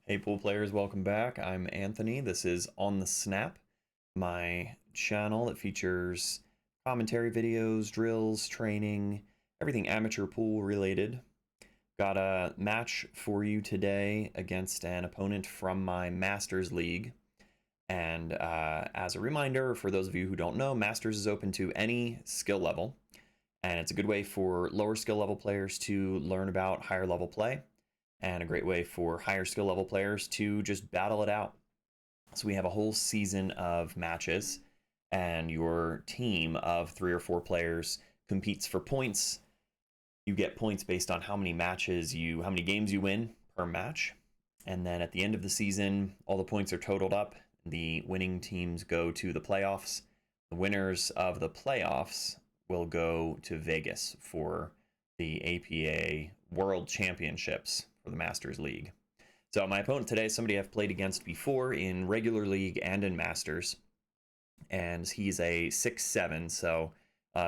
Hey pool players, welcome back. I'm Anthony. This is On the Snap, my channel that features commentary videos, drills, training, everything amateur pool related. Got a match for you today against an opponent from my Masters League. And as a reminder, for those of you who don't know, Masters is open to any skill level. And it's a good way for lower skill level players to learn about higher level play, and a great way for higher skill level players to just battle it out. So we have a whole season of matches, and your team of 3 or 4 players competes for points. You get points based on how many games you win per match. And then at the end of the season, all the points are totaled up. The winning teams go to the playoffs. The winners of the playoffs will go to Vegas for the APA World Championships for the Masters League. So my opponent today is somebody I've played against before in regular league and in Masters, and he's a 6'7", so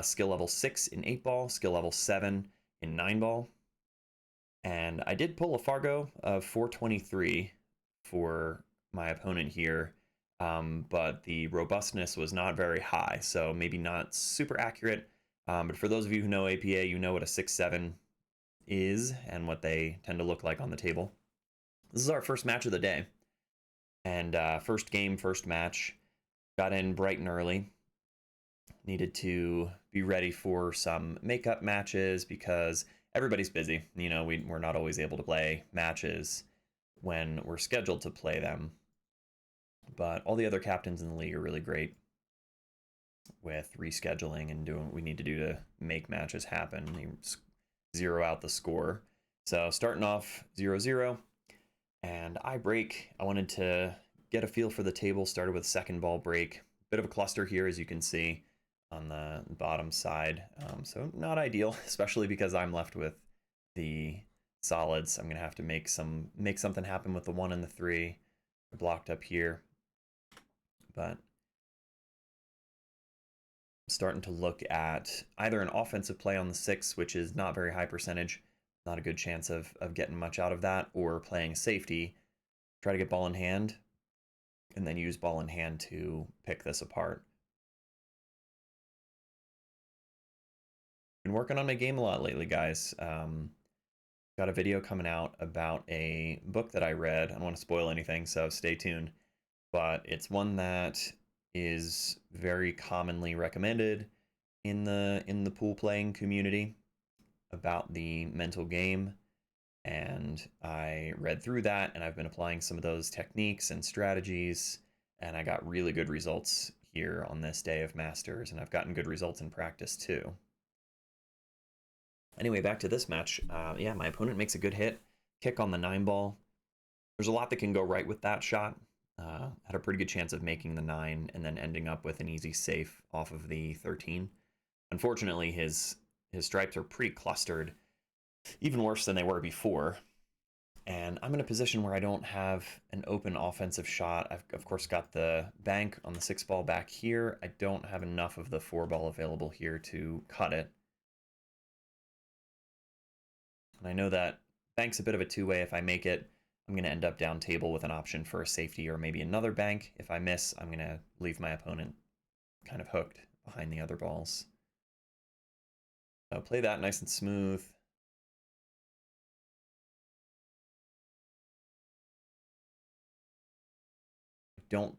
skill level 6 in 8-ball, skill level 7 in 9-ball. And I did pull a Fargo of 423 for my opponent here, but the robustness was not very high, so maybe not super accurate. But for those of you who know APA, you know what a 6'7" is and what they tend to look like on the table. This is our first match of the day, and first game, first match. Got in bright and early. Needed to be ready for some makeup matches because everybody's busy. You know, we're not always able to play matches when we're scheduled to play them. But all the other captains in the league are really great with rescheduling and doing what we need to do to make matches happen, zero out the score. So starting off 0-0, and I break. I wanted to get a feel for the table, started with second ball break. Bit of a cluster here, as you can see on the bottom side. So not ideal, especially because I'm left with the solids. I'm going to have to make something happen with the 1 and the 3. They're blocked up here. But I'm starting to look at either an offensive play on the 6, which is not very high percentage, not a good chance of getting much out of that, or playing safety, try to get ball in hand, and then use ball in hand to pick this apart. Been working on my game a lot lately, guys. Got a video coming out about a book that I read. I don't want to spoil anything, so stay tuned. But it's one that is very commonly recommended in the pool playing community about the mental game. And I read through that, and I've been applying some of those techniques and strategies, and I got really good results here on this day of Masters, and I've gotten good results in practice too. Anyway, back to this match. Yeah, my opponent makes a good hit, kick on the 9-ball. There's a lot that can go right with that shot. Had a pretty good chance of making the 9 and then ending up with an easy safe off of the 13. Unfortunately, his stripes are pretty clustered, even worse than they were before. And I'm in a position where I don't have an open offensive shot. I've, of course, got the bank on the 6-ball back here. I don't have enough of the 4-ball available here to cut it. And I know that bank's a bit of a two-way. If I make it, I'm going to end up down table with an option for a safety or maybe another bank. If I miss, I'm going to leave my opponent kind of hooked behind the other balls. So play that nice and smooth. I don't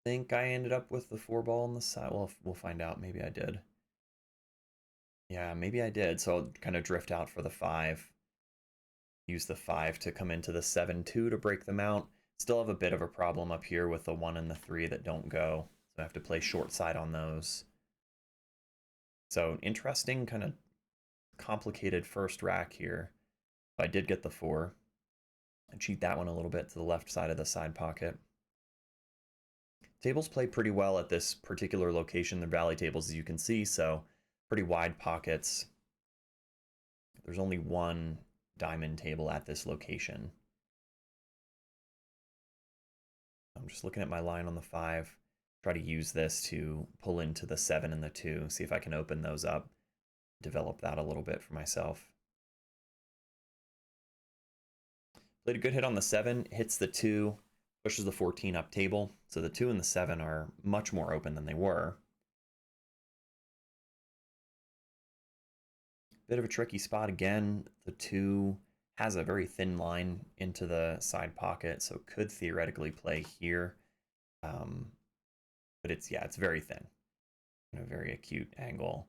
think I ended up with the 4-ball on the side. Well, we'll find out. Maybe I did. Yeah, maybe I did. So I'll kind of drift out for the 5. Use the 5 to come into the 7-2 to break them out. Still have a bit of a problem up here with the 1 and the 3 that don't go. So I have to play short side on those. So interesting, kind of complicated first rack here. I did get the 4. I cheat that one a little bit to the left side of the side pocket. Tables play pretty well at this particular location. They're valley tables, as you can see, so pretty wide pockets. There's only one diamond table at this location. I'm just looking at my line on the 5. Try to use this to pull into the 7 and the 2. See if I can open those up. Develop that a little bit for myself. Played a good hit on the 7, hits the 2, pushes the 14 up table. So the 2 and the 7 are much more open than they were. Bit of a tricky spot again. The 2 has a very thin line into the side pocket, so could theoretically play here. But it's very thin. A very acute angle.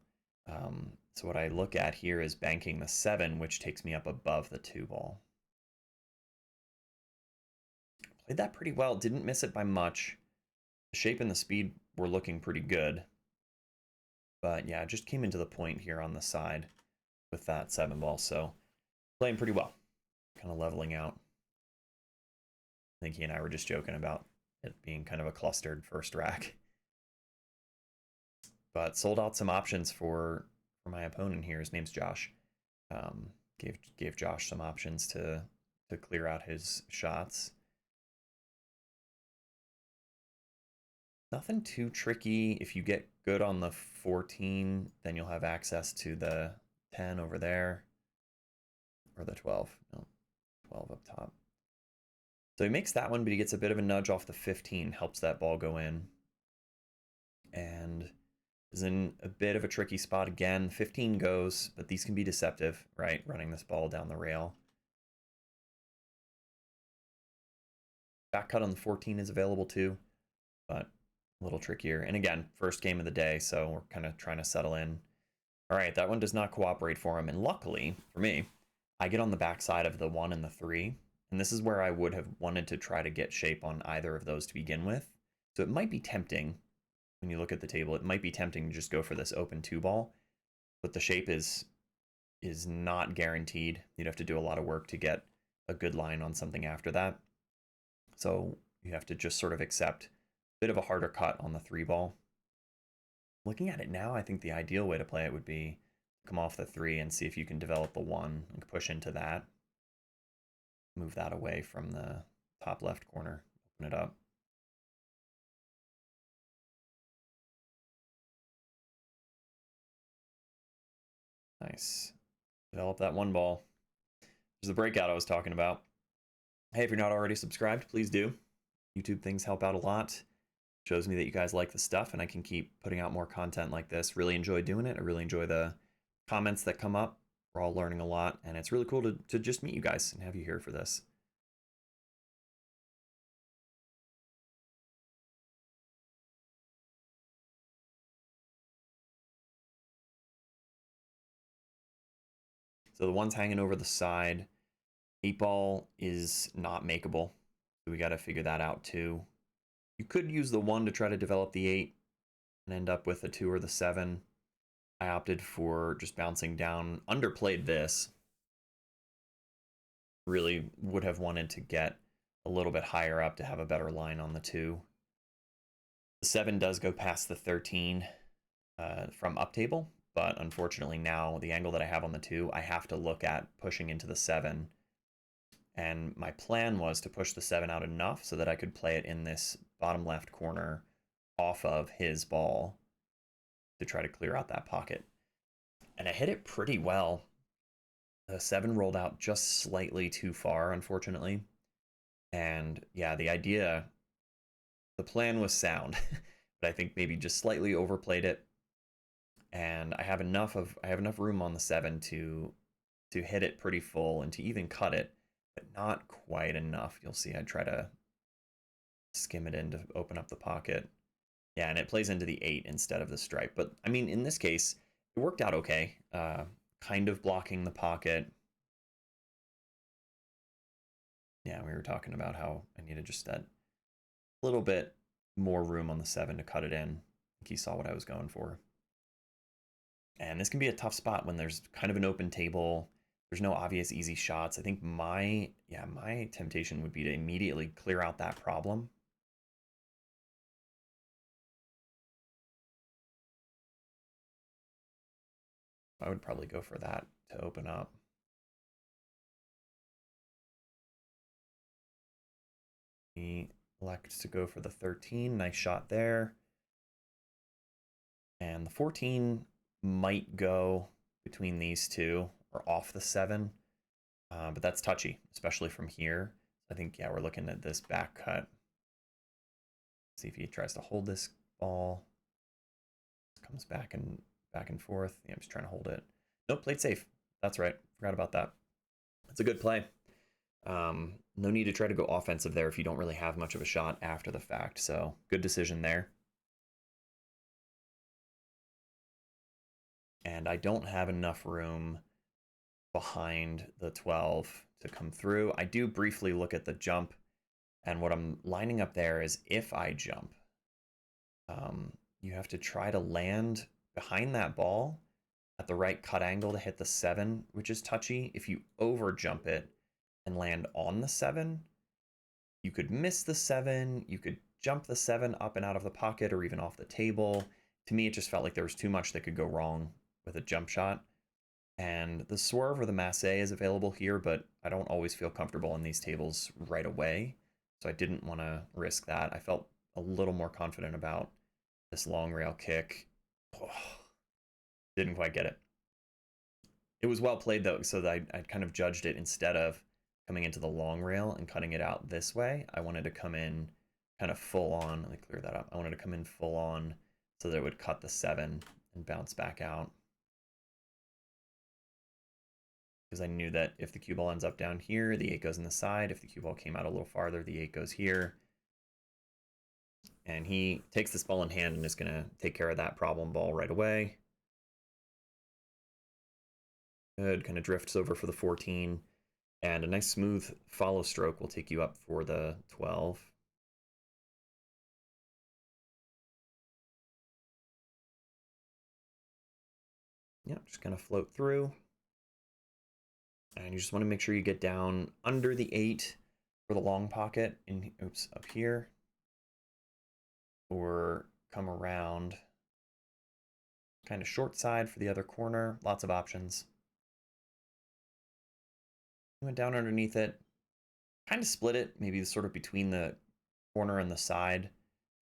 So what I look at here is banking the 7, which takes me up above the 2 ball. Played that pretty well. Didn't miss it by much. The shape and the speed were looking pretty good. But yeah, just came into the point here on the side with that 7 ball. So playing pretty well. Kind of leveling out. I think he and I were just joking about it being kind of a clustered first rack. But sold out some options for my opponent here. His name's Josh. Gave Josh some options to clear out his shots. Nothing too tricky. If you get good on the 14, then you'll have access to the 10 over there. Or the 12. No, 12 up top. So he makes that one, but he gets a bit of a nudge off the 15. Helps that ball go in. And is in a bit of a tricky spot again. 15 goes, but these can be deceptive, right? Running this ball down the rail. Back cut on the 14 is available too, but a little trickier. And again, first game of the day, so we're kind of trying to settle in. All right, that one does not cooperate for him. And luckily for me, I get on the backside of the 1 and the 3. And this is where I would have wanted to try to get shape on either of those to begin with. So it might be tempting, when you look at the table, it might be tempting to just go for this open 2 ball. But the shape is not guaranteed. You'd have to do a lot of work to get a good line on something after that. So you have to just sort of accept a bit of a harder cut on the 3 ball. Looking at it now, I think the ideal way to play it would be come off the 3 and see if you can develop the 1 and push into that. Move that away from the top left corner. Open it up. Nice. Develop that 1 ball. There's the breakout I was talking about. Hey, if you're not already subscribed, please do. YouTube things help out a lot. Shows me that you guys like the stuff and I can keep putting out more content like this. Really enjoy doing it. I really enjoy the comments that come up. We're all learning a lot and it's really cool to just meet you guys and have you here for this. So the one's hanging over the side. 8 ball is not makeable. So we got to figure that out too. You could use the 1 to try to develop the 8 and end up with the 2 or the 7. I opted for just bouncing down. Underplayed this. Really would have wanted to get a little bit higher up to have a better line on the 2. The 7 does go past the 13 from up table, but unfortunately now the angle that I have on the 2, I have to look at pushing into the 7. And my plan was to push the 7 out enough so that I could play it in this bottom left corner off of his ball to try to clear out that pocket. And I hit it pretty well. The 7 rolled out just slightly too far, unfortunately. And yeah, the plan was sound, but I think maybe just slightly overplayed it. And I have enough room on the 7 to hit it pretty full and to even cut it, but not quite enough. You'll see I try to skim it in to open up the pocket. Yeah, and it plays into the 8 instead of the stripe. But I mean, in this case, it worked out okay. Kind of blocking the pocket. Yeah, we were talking about how I needed just that little bit more room on the 7 to cut it in. I think he saw what I was going for. And this can be a tough spot when there's kind of an open table. There's no obvious easy shots. I think my temptation would be to immediately clear out that problem. I would probably go for that to open up. He elects to go for the 13. Nice shot there. And the 14 might go between these two or off the 7. But that's touchy, especially from here. I think, yeah, we're looking at this back cut. See if he tries to hold this ball. Comes back and forth. Yeah, I'm just trying to hold it. Nope, played safe. That's right. Forgot about that. It's a good play. No need to try to go offensive there if you don't really have much of a shot after the fact. So good decision there. And I don't have enough room behind the 12 to come through. I do briefly look at the jump, and what I'm lining up there is if I jump, you have to try to land behind that ball at the right cut angle to hit the 7, which is touchy. If you over jump it and land on the 7, you could miss the 7, you could jump the 7 up and out of the pocket or even off the table. To me, it just felt like there was too much that could go wrong with a jump shot. And the swerve or the masse is available here, but I don't always feel comfortable on these tables right away. So I didn't want to risk that. I felt a little more confident about this long rail kick. Oh, didn't quite get it. It was well played though, so that I kind of judged it instead of coming into the long rail and cutting it out this way. I wanted to come in kind of full on. Let me clear that up. I wanted to come in full on so that it would cut the 7 and bounce back out. Because I knew that if the cue ball ends up down here, the 8 goes in the side. If the cue ball came out a little farther, the 8 goes here. And he takes this ball in hand and is going to take care of that problem ball right away. Good, kind of drifts over for the 14. And a nice smooth follow stroke will take you up for the 12. Yeah, just kind of float through. And you just want to make sure you get down under the 8 for the long pocket. Oops, up here. Or come around kind of short side for the other corner. Lots of options. Went down underneath it. Kind of split it, maybe sort of between the corner and the side.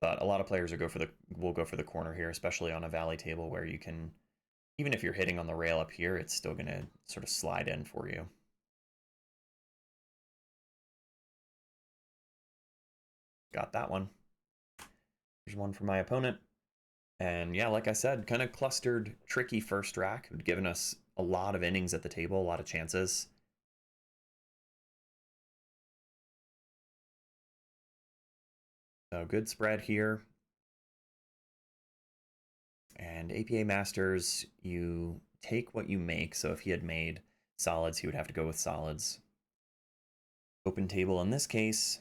But a lot of players will go for the corner here, especially on a valley table where you can, even if you're hitting on the rail up here, it's still going to sort of slide in for you. Got that one. Here's one for my opponent. And yeah, like I said, kind of clustered, tricky first rack. It had given us a lot of innings at the table, a lot of chances. So good spread here. And APA Masters, you take what you make. So if he had made solids, he would have to go with solids. Open table in this case.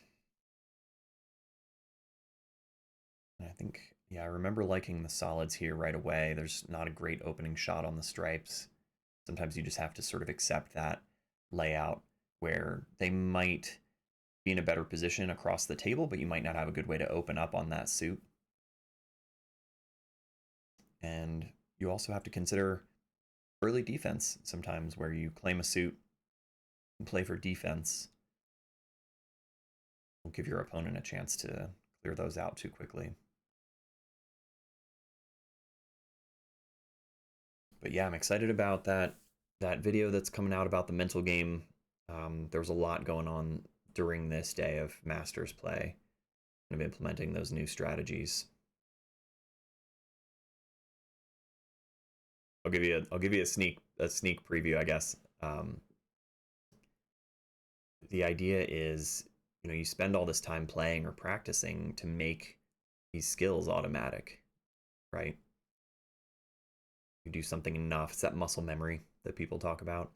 I think, yeah, I remember liking the solids here right away. There's not a great opening shot on the stripes. Sometimes you just have to sort of accept that layout where they might be in a better position across the table, but you might not have a good way to open up on that suit. And you also have to consider early defense sometimes where you claim a suit and play for defense. Will give your opponent a chance to clear those out too quickly. But yeah, I'm excited about that video that's coming out about the mental game. There was a lot going on during this day of Masters play, kind of implementing those new strategies. I'll give you a sneak preview, I guess. The idea is, you spend all this time playing or practicing to make these skills automatic, right? You do something enough, it's that muscle memory that people talk about.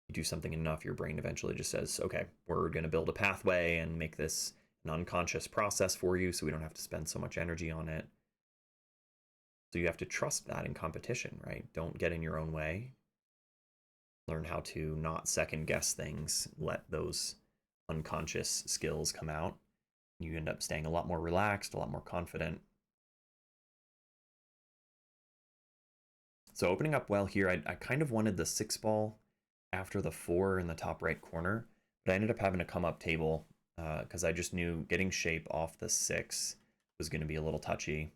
You do something enough, your brain eventually just says, okay, we're going to build a pathway and make this an unconscious process for you so we don't have to spend so much energy on it. So you have to trust that in competition, right? Don't get in your own way. Learn how to not second guess things. Let those unconscious skills come out. You end up staying a lot more relaxed, a lot more confident. So opening up well here, I kind of wanted the 6 ball after the 4 in the top right corner, but I ended up having to come up table because I just knew getting shape off the 6 was going to be a little touchy.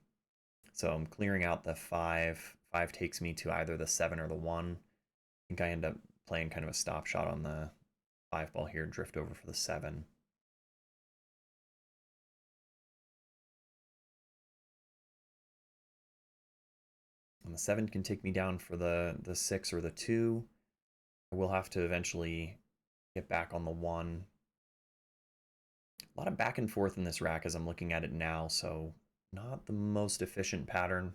So I'm clearing out the 5. 5 takes me to either the 7 or the 1. I think I end up playing kind of a stop shot on the 5 ball here, drift over for the 7. And the 7 can take me down for the 6 or the 2. I will have to eventually get back on the 1. A lot of back and forth in this rack as I'm looking at it now, so not the most efficient pattern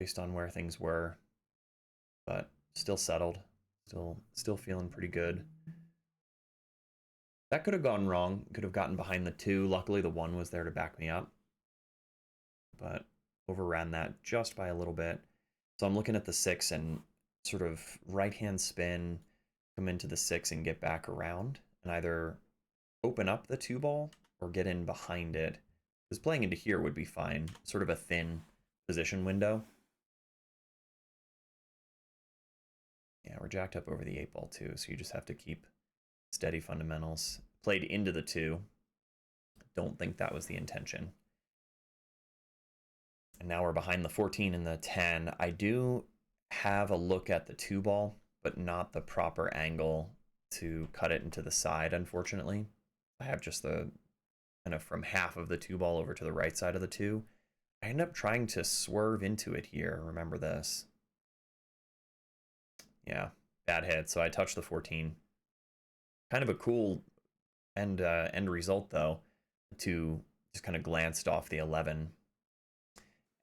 based on where things were, but still settled. Still feeling pretty good. That could have gone wrong. Could have gotten behind the 2. Luckily, the 1 was there to back me up, but overran that just by a little bit. So I'm looking at the 6 and sort of right-hand spin, come into the 6 and get back around, and either open up the 2 ball or get in behind it. Because playing into here would be fine. Sort of a thin position window. Yeah, we're jacked up over the 8 ball too, so you just have to keep steady fundamentals. Played into the 2. Don't think that was the intention. And now we're behind the 14 and the 10. I do have a look at the 2 ball, but not the proper angle to cut it into the side, unfortunately. I have just the kind of from half of the 2 ball over to the right side of the 2. I end up trying to swerve into it here. Remember this. Yeah, bad hit. So I touched the 14. Kind of a cool end result, though, to just kind of glanced off the 11.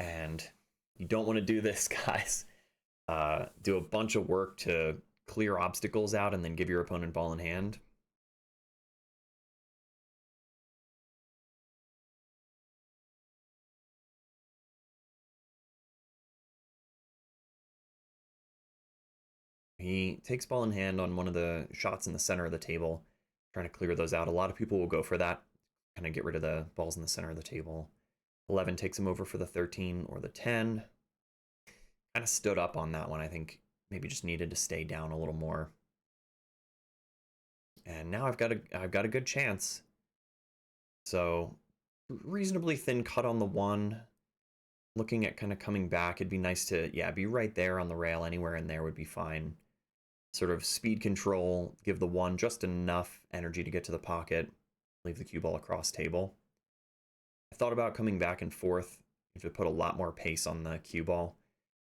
And you don't want to do this, guys. Do a bunch of work to clear obstacles out and then give your opponent ball in hand. He takes ball in hand on one of the shots in the center of the table, trying to clear those out. A lot of people will go for that, kind of get rid of the balls in the center of the table. 11 takes him over for the 13 or the 10. Kind of stood up on that one. I think maybe just needed to stay down a little more. And now I've got a good chance. So reasonably thin cut on the 1. Looking at kind of coming back, it'd be nice to, yeah, be right there on the rail. Anywhere in there would be fine. Sort of speed control, give the 1 just enough energy to get to the pocket, leave the cue ball across table. I thought about coming back and forth. You have to put a lot more pace on the cue ball,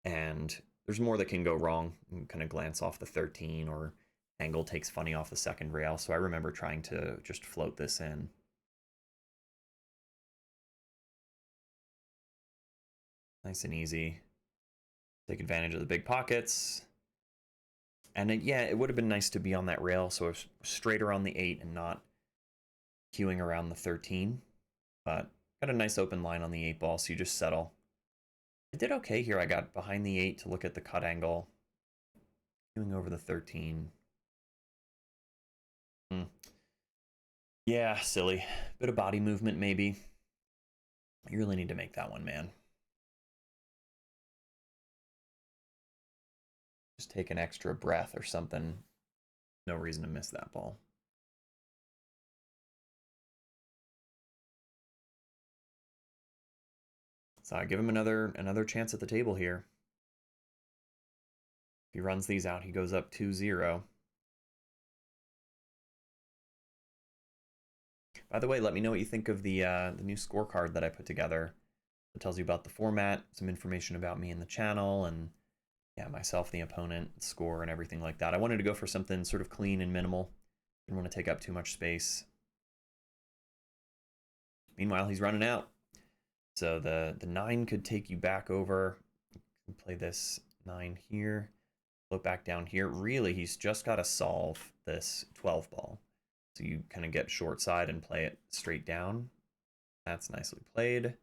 and there's more that can go wrong. You kind of glance off the 13, or angle takes funny off the second rail, so I remember trying to just float this in. Nice and easy. Take advantage of the big pockets. And yeah, it would have been nice to be on that rail, so it's straighter on the 8 and not queuing around the 13. But got a nice open line on the 8 ball, so you just settle. I did okay here. I got behind the 8 to look at the cut angle. Queuing over the 13. Yeah, silly. Bit of body movement, maybe. You really need to make that one, man. Just take an extra breath or something. No reason to miss that ball. So I give him another chance at the table here. If he runs these out, he goes up 2-0. By the way, let me know what you think of the new scorecard that I put together. It tells you about the format, some information about me and the channel, and yeah, myself, the opponent, score, and everything like that. I wanted to go for something sort of clean and minimal. Didn't want to take up too much space. Meanwhile, he's running out. So the 9 could take you back over. Play this 9 here. Float back down here. Really, he's just got to solve this 12 ball. So you kind of get short side and play it straight down. That's nicely played.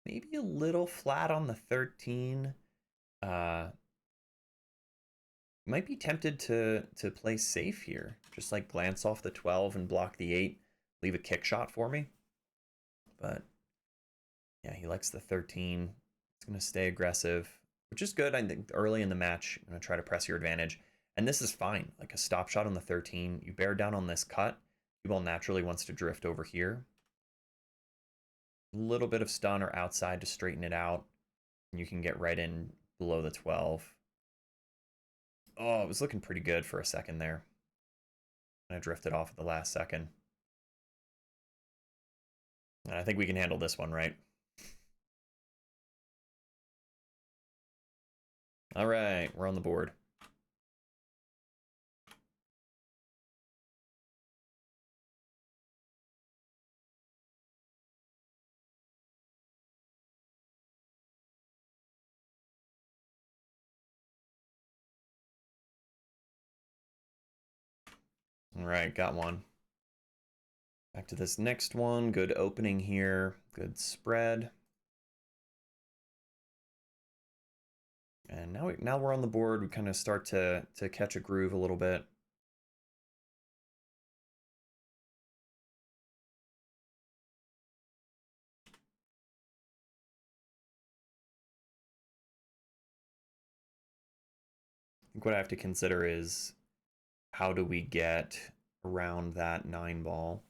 Maybe a little flat on the 13. Might be tempted to play safe here. Just like glance off the 12 and block the 8. Leave a kick shot for me. But yeah, he likes the 13. It's going to stay aggressive, which is good. I think early in the match, I'm going to try to press your advantage. And this is fine. Like a stop shot on the 13. You bear down on this cut. Cue ball naturally wants to drift over here. A little bit of stun or outside to straighten it out. And you can get right in below the 12. Oh, it was looking pretty good for a second there. Kind of drifted off at the last second. And I think we can handle this one, right? All right, we're on the board. All right, got one. Back to this next one. Good opening here. Good spread. And now we're on the board. We kind of start to catch a groove a little bit. I think what I have to consider is how do we get around that 9 ball?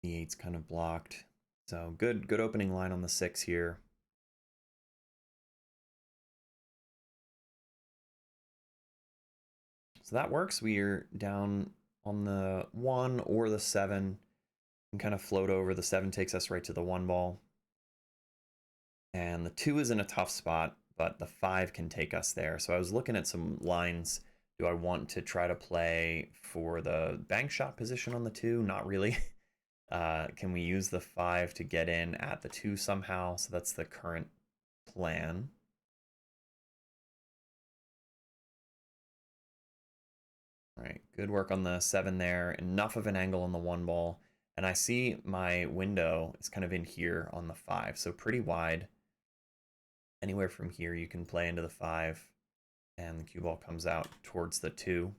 The 8's kind of blocked. So good opening line on the 6 here. So that works. We're down on the 1 or the 7 and kind of float over. The 7 takes us right to the 1 ball. And the 2 is in a tough spot, but the 5 can take us there. So I was looking at some lines. Do I want to try to play for the bank shot position on the 2? Not really. Can we use the 5 to get in at the 2 somehow? So that's the current plan. All right, good work on the 7 there. Enough of an angle on the 1 ball. And I see my window is kind of in here on the 5, so pretty wide. Anywhere from here you can play into the 5, and the cue ball comes out towards the 2.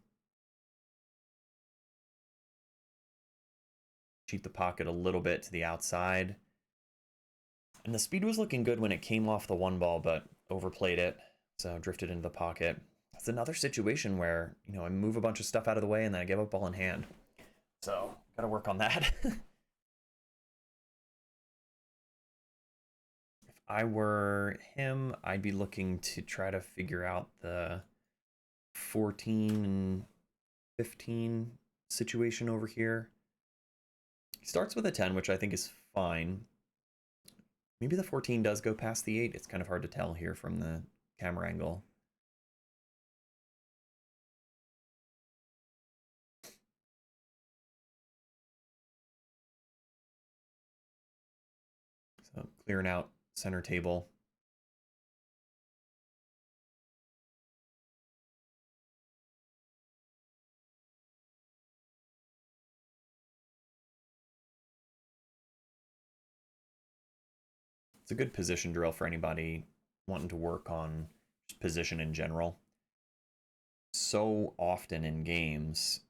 Cheat the pocket a little bit to the outside. And the speed was looking good when it came off the 1 ball, but overplayed it, so drifted into the pocket. It's another situation where, you know, I move a bunch of stuff out of the way and then I give up ball in hand. So, gotta work on that. If I were him, I'd be looking to try to figure out the 14 and 15 situation over here. He starts with a 10, which I think is fine. Maybe the 14 does go past the 8. It's kind of hard to tell here from the camera angle. So clearing out center table. It's a good position drill for anybody wanting to work on position in general. So often in games,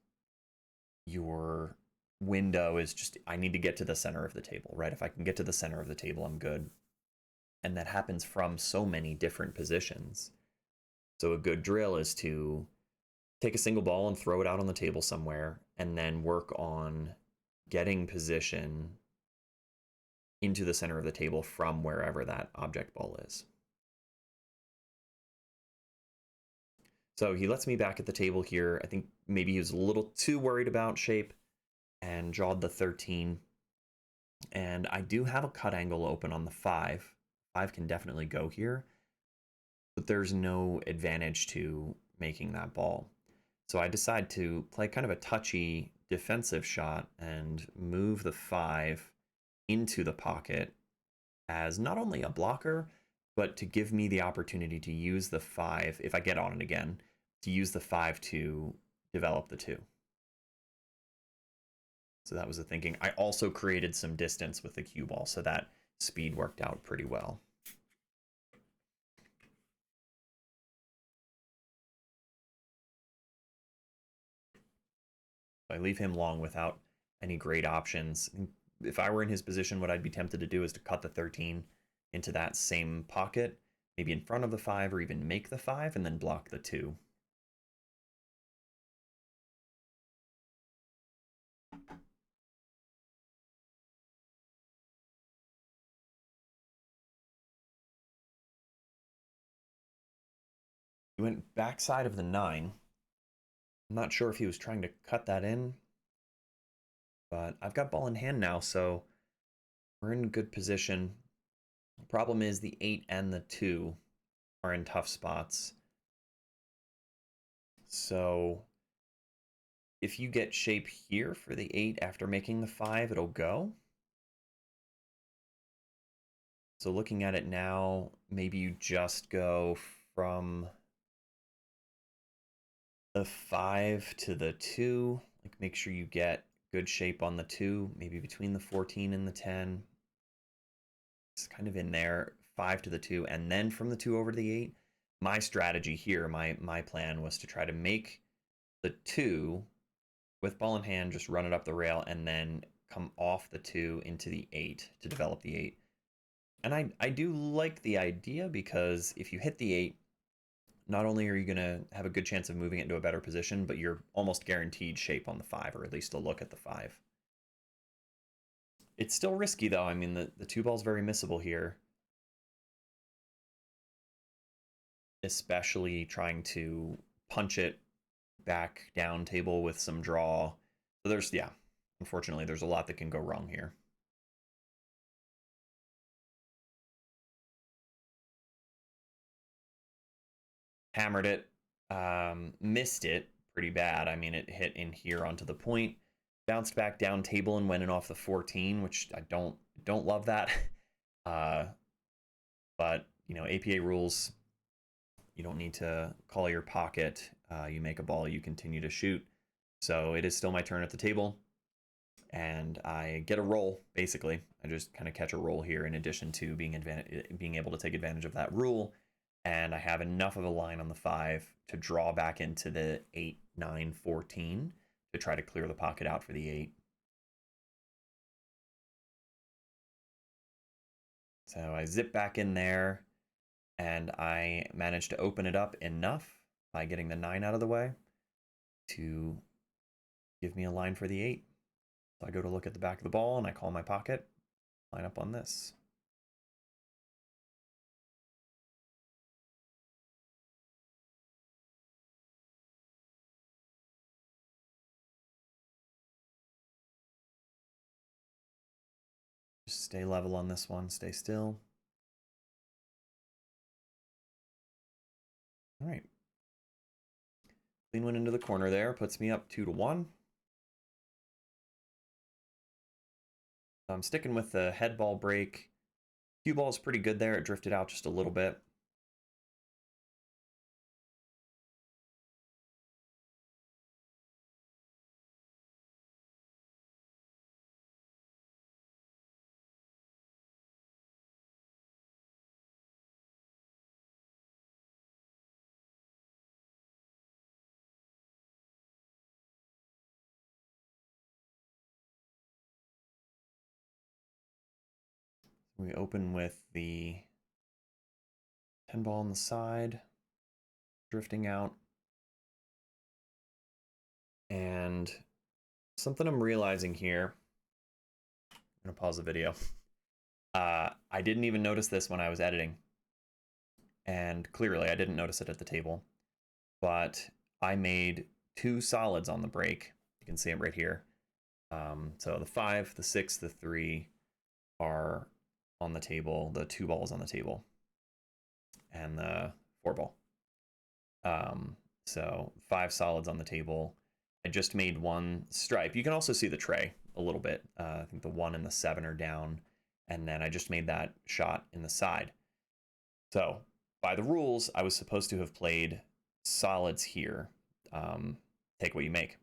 your window is just, I need to get to the center of the table, right? If I can get to the center of the table, I'm good. And that happens from so many different positions. So a good drill is to take a single ball and throw it out on the table somewhere, and then work on getting position into the center of the table from wherever that object ball is. So he lets me back at the table here. I think maybe he was a little too worried about shape and jawed the 13. And I do have a cut angle open on the 5. 5 can definitely go here, but there's no advantage to making that ball. So I decide to play kind of a touchy defensive shot and move the 5 into the pocket as not only a blocker, but to give me the opportunity to use the 5, if I get on it again, to use the 5 to develop the 2. So that was the thinking. I also created some distance with the cue ball, so that speed worked out pretty well. I leave him long without any great options. If I were in his position, what I'd be tempted to do is to cut the 13 into that same pocket, maybe in front of the 5 or even make the 5 and then block the 2. He went backside of the 9. I'm not sure if he was trying to cut that in, but I've got ball in hand now, so we're in good position. The problem is the 8 and the 2 are in tough spots. So if you get shape here for the 8 after making the 5, it'll go. So looking at it now, maybe you just go from the 5 to the 2. Like, make sure you get good shape on the 2, maybe between the 14 and the 10. It's kind of in there, 5 to the 2, and then from the 2 over to the 8. My strategy here, my plan was to try to make the 2 with ball in hand, just run it up the rail, and then come off the 2 into the 8 to develop the 8. And I do like the idea, because if you hit the 8, not only are you going to have a good chance of moving it into a better position, but you're almost guaranteed shape on the 5, or at least a look at the 5. It's still risky, though. I mean, the 2 ball's very missable here. Especially trying to punch it back down table with some draw. So there's, yeah, unfortunately, there's a lot that can go wrong here. Hammered it, missed it pretty bad. I mean, it hit in here onto the point, bounced back down table and went in off the 14, which I don't love that. But you know, APA rules, you don't need to call your pocket. You make a ball, you continue to shoot. So it is still my turn at the table, and I get a roll. Basically, I just kind of catch a roll here, in addition to being able to take advantage of that rule. And I have enough of a line on the 5 to draw back into the 8, 9, 14 to try to clear the pocket out for the 8. So I zip back in there, and I managed to open it up enough by getting the 9 out of the way to give me a line for the 8. So I go to look at the back of the ball, and I call my pocket, line up on this. Just stay level on this one, stay still. All right. Clean one into the corner there, puts me up 2-1. I'm sticking with the head ball break. Cue ball is pretty good there. It drifted out just a little bit. We open with the 10 ball on the side, drifting out. And something I'm realizing here, I'm gonna pause the video. I didn't even notice this when I was editing. And clearly I didn't notice it at the table, but I made 2 solids on the break. You can see it right here. So the 5, the 6, the 3 are on the table, the 2 balls on the table, and the 4 ball. So 5 solids on the table. I just made 1 stripe. You can also see the tray a little bit. I think the 1 and the 7 are down, and then I just made that shot in the side. So by the rules, I was supposed to have played solids here. Take what you make.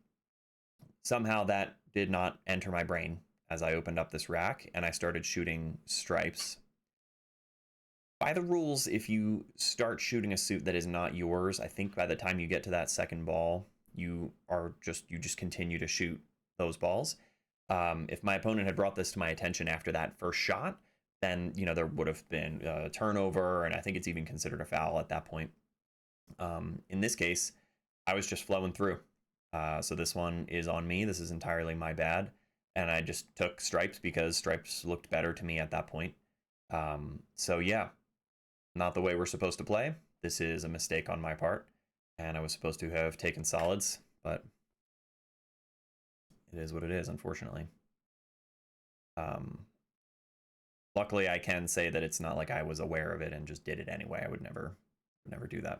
Somehow that did not enter my brain as I opened up this rack and I started shooting stripes. By the rules, if you start shooting a suit that is not yours, I think by the time you get to that second ball, you just continue to shoot those balls. If my opponent had brought this to my attention after that first shot, then there would have been a turnover, and I think it's even considered a foul at that point. In this case, I was just flowing through. So this one is on me. This is entirely my bad. And I just took stripes because stripes looked better to me at that point. So yeah, not the way we're supposed to play, this is a mistake on my part, and I was supposed to have taken solids, but it is what it is, unfortunately. Luckily, I can say that it's not like I was aware of it and just did it anyway. I would never do that.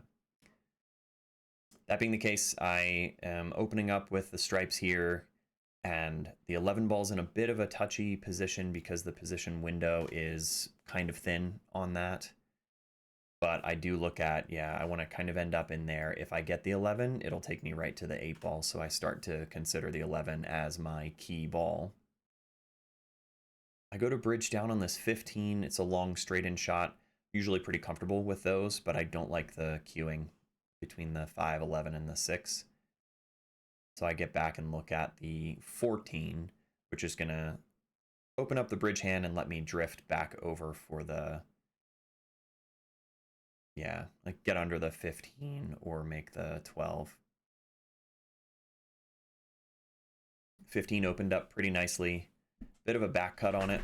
That being the case, I am opening up with the stripes here, and the 11 ball's in a bit of a touchy position because the position window is kind of thin on that. But I do look at, yeah, I want to kind of end up in there. If I get the 11, it'll take me right to the 8 ball, so I start to consider the 11 as my key ball. I go to bridge down on this 15. It's a long straight-in shot. Usually pretty comfortable with those, but I don't like the queuing between the 5, 11, and the 6. So I get back and look at the 14, which is going to open up the bridge hand and let me drift back over for the, yeah, like get under the 15 or make the 12. 15 opened up pretty nicely. Bit of a back cut on it,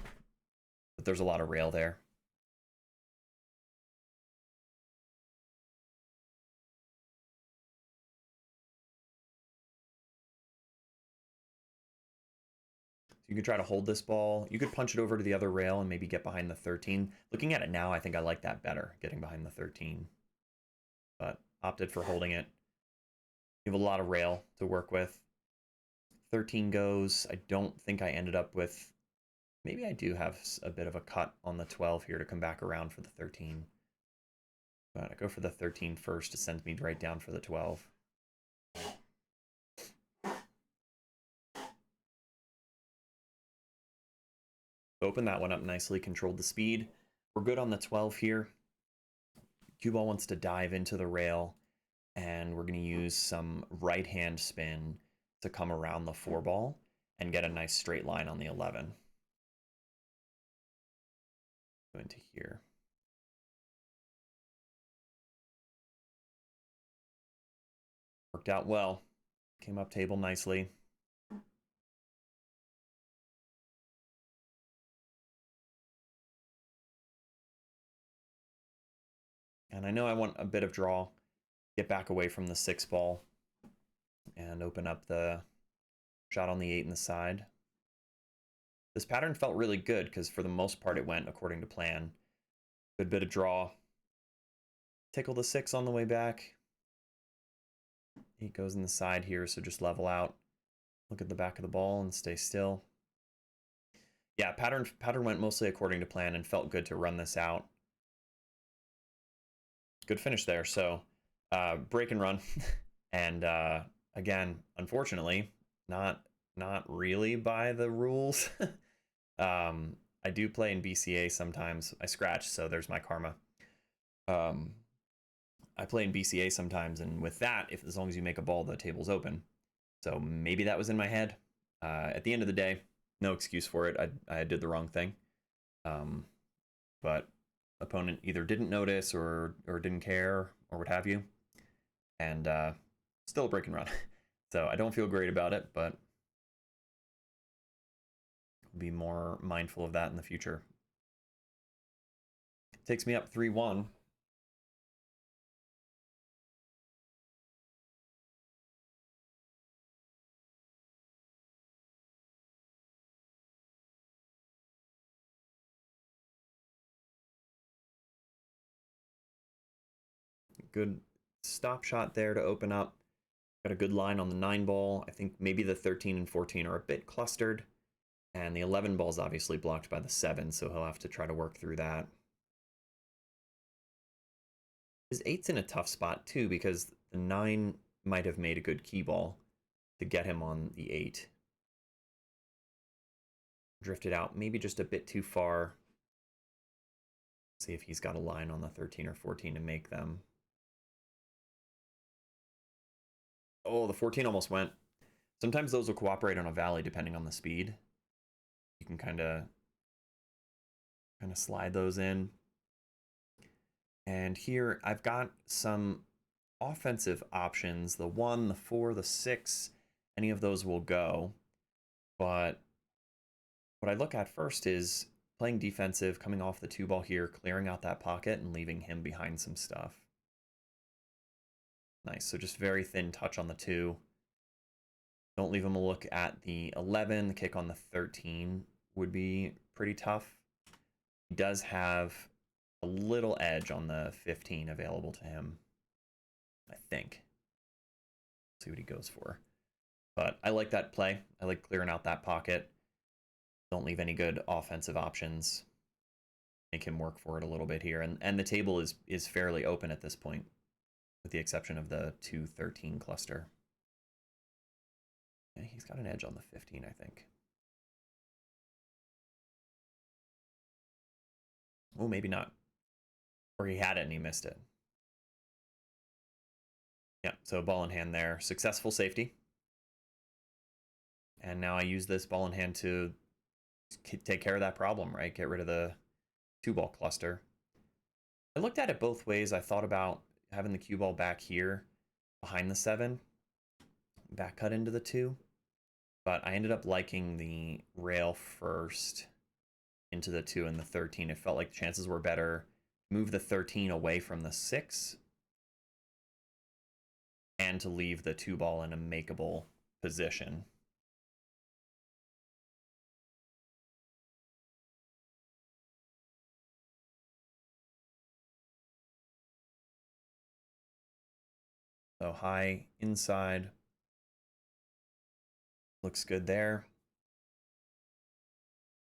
but there's a lot of rail there. You can try to hold this ball. You could punch it over to the other rail and maybe get behind the 13. Looking at it now, I think I like that better, getting behind the 13. But opted for holding it. You have a lot of rail to work with. 13 goes. I don't think I ended up with... Maybe I do have a bit of a cut on the 12 here to come back around for the 13. But I go for the 13 first. It sends me right down for the 12. Open that one up nicely, controlled the speed. We're good on the 12 here. Cue ball wants to dive into the rail, and we're going to use some right hand spin to come around the 4 ball and get a nice straight line on the 11. Go into here. Worked out well. Came up table nicely. And I know I want a bit of draw. Get back away from the 6 ball and open up the shot on the 8 in the side. This pattern felt really good because for the most part it went according to plan. Good bit of draw. Tickle the 6 on the way back. 8 goes in the side here, so just level out. Look at the back of the ball and stay still. Yeah, pattern went mostly according to plan and felt good to run this out. Good finish there. So break and run. And again, unfortunately, not really by the rules. I do play in BCA sometimes. I scratch, so there's my karma. I play in BCA sometimes, and with that, if as long as you make a ball, the table's open. So maybe that was in my head. At the end of the day, no excuse for it. I did the wrong thing. But opponent either didn't notice or didn't care or what have you. And still a break and run. So I don't feel great about it, but I'll be more mindful of that in the future. It takes me up 3-1. Good stop shot there to open up. Got a good line on the 9 ball. I think maybe the 13 and 14 are a bit clustered. And the 11 ball is obviously blocked by the 7, so he'll have to try to work through that. His 8's in a tough spot, too, because the 9 might have made a good key ball to get him on the 8. Drifted out maybe just a bit too far. See if he's got a line on the 13 or 14 to make them. Oh, the 14 almost went. Sometimes those will cooperate on a valley depending on the speed. You can kind of slide those in. And here I've got some offensive options. The 1, the 4, the 6, any of those will go. But what I look at first is playing defensive, coming off the 2 ball here, clearing out that pocket and leaving him behind some stuff. Nice, so just very thin touch on the 2. Don't leave him a look at the 11. The kick on the 13 would be pretty tough. He does have a little edge on the 15 available to him, I think. Let's see what he goes for. But I like that play. I like clearing out that pocket. Don't leave any good offensive options. Make him work for it a little bit here. And the table is fairly open at this point, with the exception of the 2-13 cluster. Yeah, he's got an edge on the 15, I think. Oh, maybe not. Or he had it and he missed it. Yeah, so ball in hand there. Successful safety. And now I use this ball in hand to take care of that problem, right? Get rid of the 2-ball cluster. I looked at it both ways. I thought about having the cue ball back here behind the 7, back cut into the 2. But I ended up liking the rail first into the 2 and the 13. It felt like the chances were better. Move the 13 away from the 6 and to leave the 2-ball in a makeable position. So high inside. Looks good there.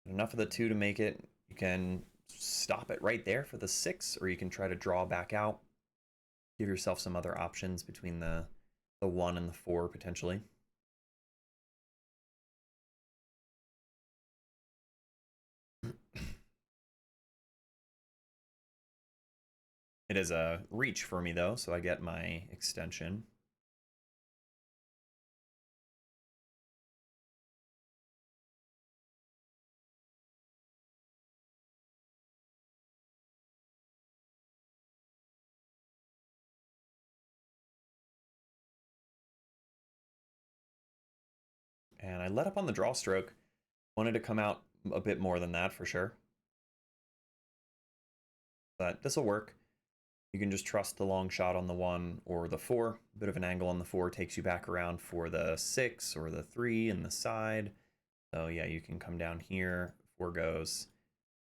Enough of the 2 to make it. You can stop it right there for the 6, or you can try to draw back out. Give yourself some other options between the 1 and the 4 potentially. It is a reach for me though, so I get my extension. And I let up on the draw stroke. Wanted to come out a bit more than that for sure. But this will work. You can just trust the long shot on the 1 or the 4. A bit of an angle on the 4 takes you back around for the 6 or the 3 in the side. So yeah, you can come down here, 4 goes,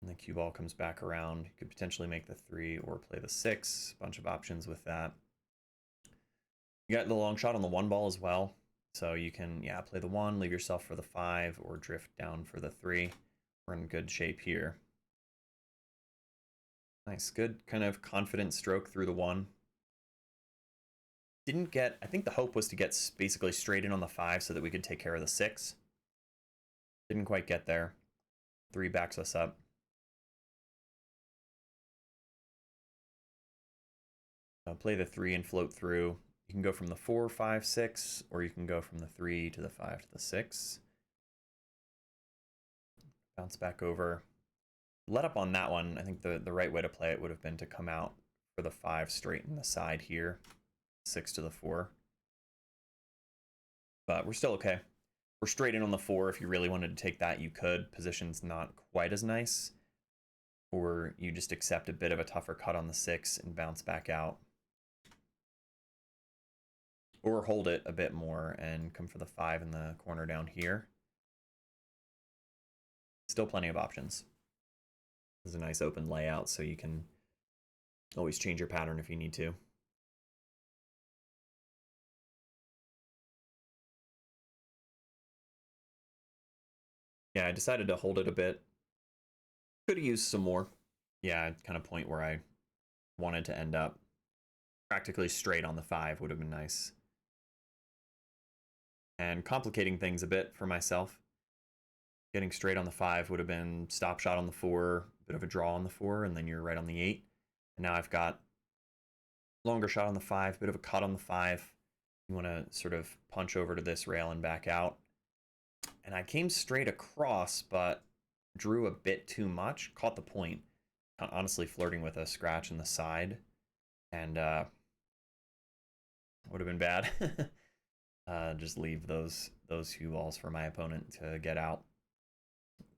and the cue ball comes back around. You could potentially make the 3 or play the 6. Bunch of options with that. You got the long shot on the 1 ball as well. So you can, yeah, play the 1, leave yourself for the 5, or drift down for the 3. We're in good shape here. Nice, good kind of confident stroke through the 1. Didn't get, I think the hope was to get basically straight in on the 5 so that we could take care of the 6. Didn't quite get there. 3 backs us up. Play the 3 and float through. You can go from the 4, 5, 6, or you can go from the 3 to the 5 to the 6. Bounce back over. Let up on that one. I think the right way to play it would have been to come out for the 5 straight in the side here. 6 to the 4. But we're still okay. We're straight in on the 4. If you really wanted to take that, you could. Position's not quite as nice. Or you just accept a bit of a tougher cut on the 6 and bounce back out. Or hold it a bit more and come for the 5 in the corner down here. Still plenty of options. This is a nice open layout, so you can always change your pattern if you need to. Yeah, I decided to hold it a bit. Could have used some more. Yeah, kind of point where I wanted to end up. Practically straight on the 5 would have been nice. And complicating things a bit for myself. Getting straight on the 5 would have been stop shot on the 4, bit of a draw on the 4, and then you're right on the 8. And now I've got longer shot on the 5, bit of a cut on the 5. You want to sort of punch over to this rail and back out. And I came straight across, but drew a bit too much. Caught the point. Honestly, flirting with a scratch in the side. And would have been bad. Just leave those cue balls for my opponent to get out.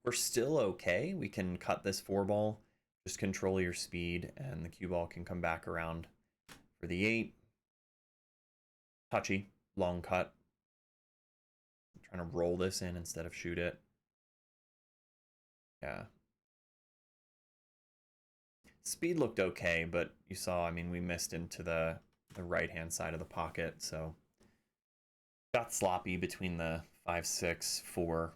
We're still okay. We can cut this 4 ball. Just control your speed, and the cue ball can come back around for the 8. touchy, long cut. I'm trying to roll this in instead of shoot it. Yeah. Speed looked okay, but you saw, I mean, we missed into the right-hand side of the pocket, so got sloppy between the 5, 6, 4.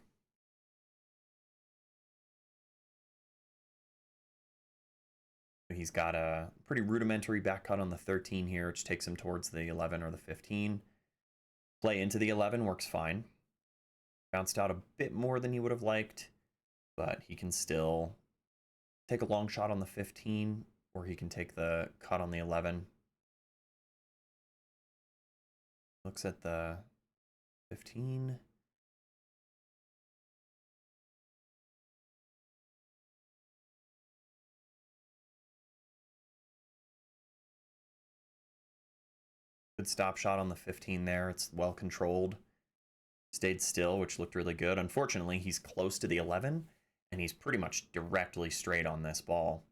He's got a pretty rudimentary back cut on the 13 here, which takes him towards the 11 or the 15. Play into the 11 works fine. Bounced out a bit more than he would have liked, but he can still take a long shot on the 15, or he can take the cut on the 11. Looks at the 15. Good stop shot on the 15 there. It's well controlled. Stayed still, which looked really good. Unfortunately, he's close to the 11, and he's pretty much directly straight on this ball.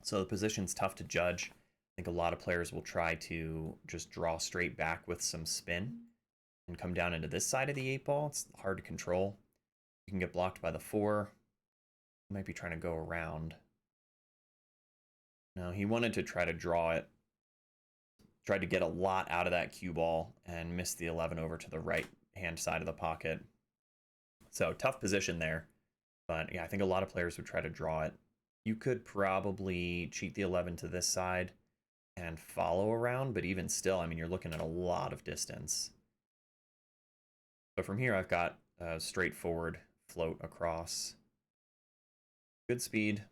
So the position's tough to judge. I think a lot of players will try to just draw straight back with some spin and come down into this side of the 8 ball. It's hard to control. You can get blocked by the 4. He might be trying to go around. No, he wanted to try to draw it. Tried to get a lot out of that cue ball and missed the 11 over to the right hand side of the pocket. So tough position there. But yeah, I think a lot of players would try to draw it. You could probably cheat the 11 to this side and follow around, but even still, I mean, you're looking at a lot of distance. So from here, I've got a straightforward float across. Good speed.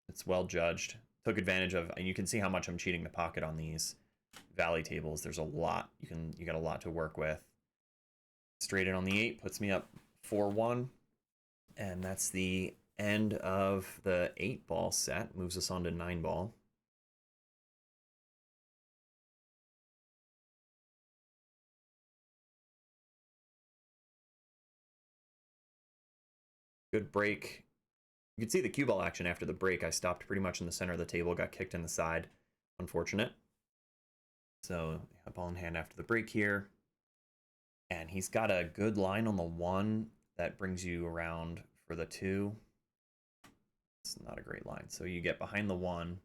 It's well judged. Took advantage of, and you can see how much I'm cheating the pocket on these valley tables. There's a lot. You got a lot to work with. Straight in on the 8 puts me up 4-1, and that's the end of the 8 ball set. Moves us on to 9 ball. Good break. You can see the cue ball action after the break. I stopped pretty much in the center of the table, got kicked in the side. Unfortunate. So a ball in hand after the break here. And he's got a good line on the 1 that brings you around for the 2. It's not a great line. So you get behind the 1,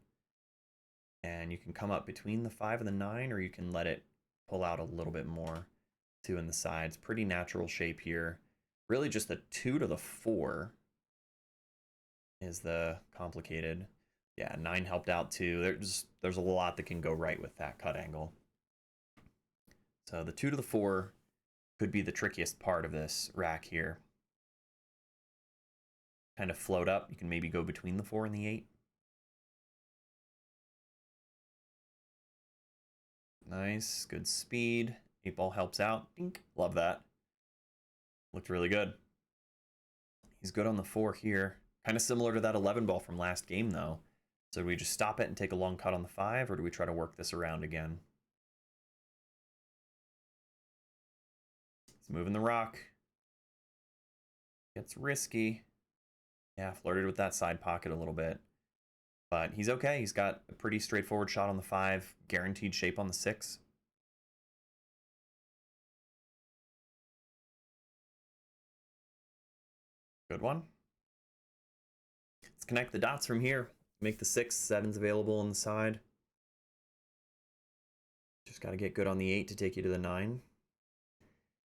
and you can come up between the 5 and the 9, or you can let it pull out a little bit more. 2 in the sides. Pretty natural shape here. Really just the 2 to the 4 is the complicated. Yeah, 9 helped out too. There's a lot that can go right with that cut angle. So the 2 to the 4 could be the trickiest part of this rack here. Kind of float up. You can maybe go between the 4 and the 8. Nice, good speed. 8 ball helps out. Dink. Love that. Looked really good. He's good on the 4 here. Kind of similar to that 11 ball from last game, though. So do we just stop it and take a long cut on the 5, or do we try to work this around again? He's moving the rock. Gets risky. Yeah, flirted with that side pocket a little bit. But he's okay. He's got a pretty straightforward shot on the 5. Guaranteed shape on the 6. Good one. Let's connect the dots from here. Make the 6, 7s available on the side. Just got to get good on the 8 to take you to the 9.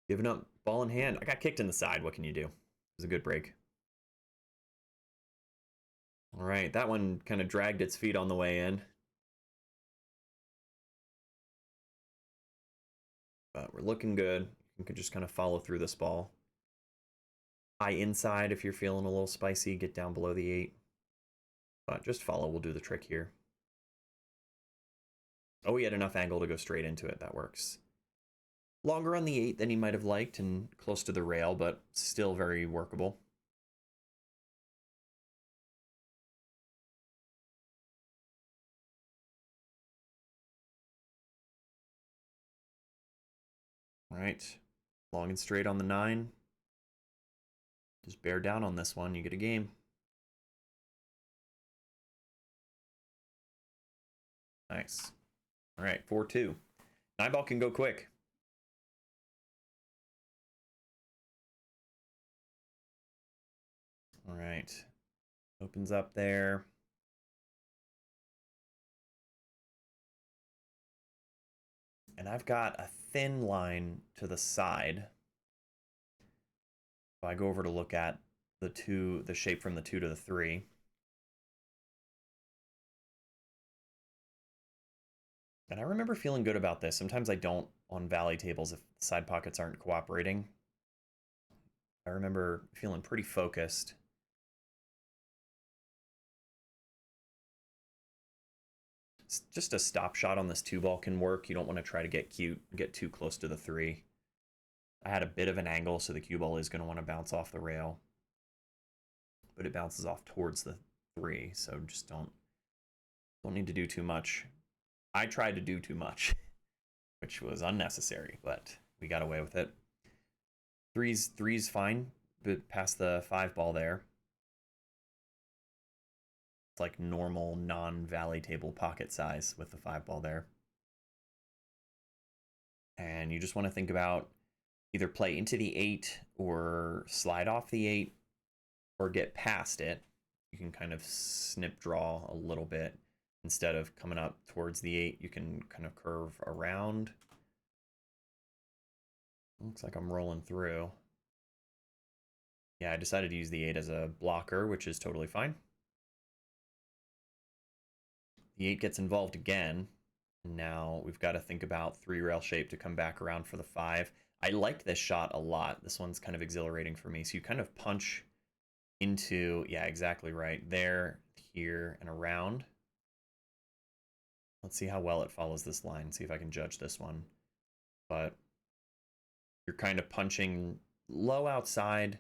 Giving up ball in hand. I got kicked in the side. What can you do? It was a good break. All right, that one kind of dragged its feet on the way in. But we're looking good. You can just kind of follow through this ball. High inside if you're feeling a little spicy. Get down below the 8. But just follow. We'll do the trick here. Oh, he had enough angle to go straight into it. That works. Longer on the 8 than he might have liked and close to the rail, but still very workable. All right. Long and straight on the 9. Just bear down on this one. You get a game. Nice. All right, 4-2. 9 ball can go quick. All right. Opens up there. And I've got a thin line to the side. So I go over to look at the shape from the 2 to the 3. And I remember feeling good about this. Sometimes I don't on valley tables if the side pockets aren't cooperating. I remember feeling pretty focused. Just a stop shot on this 2 ball can work. You don't want to try to get cute, get too close to the 3. I had a bit of an angle, so the cue ball is going to want to bounce off the rail. But it bounces off towards the 3, so just don't need to do too much. I tried to do too much, which was unnecessary, but we got away with it. Three's fine, but past the 5 ball there. It's like normal non-valley table pocket size with the 5 ball there. And you just want to think about either play into the 8 or slide off the 8 or get past it. You can kind of snip draw a little bit. Instead of coming up towards the 8, you can kind of curve around. Looks like I'm rolling through. Yeah, I decided to use the 8 as a blocker, which is totally fine. The 8 gets involved again. Now we've got to think about 3 rail shape to come back around for the 5. I liked this shot a lot. This one's kind of exhilarating for me. So you kind of punch into, yeah, exactly right. There, here, and around. Let's see how well it follows this line. See if I can judge this one. But you're kind of punching low outside.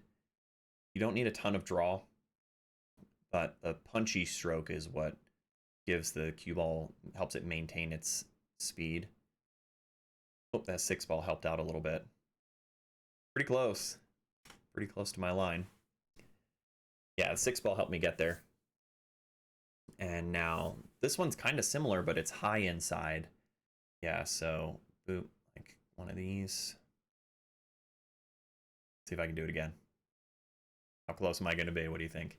You don't need a ton of draw. But the punchy stroke is what gives the cue ball, helps it maintain its speed. Oh, that 6 ball helped out a little bit. Pretty close. Pretty close to my line. Yeah, the 6 ball helped me get there. And now this one's kind of similar, but it's high inside. Yeah, so boop, like one of these. See if I can do it again. How close am I going to be? What do you think?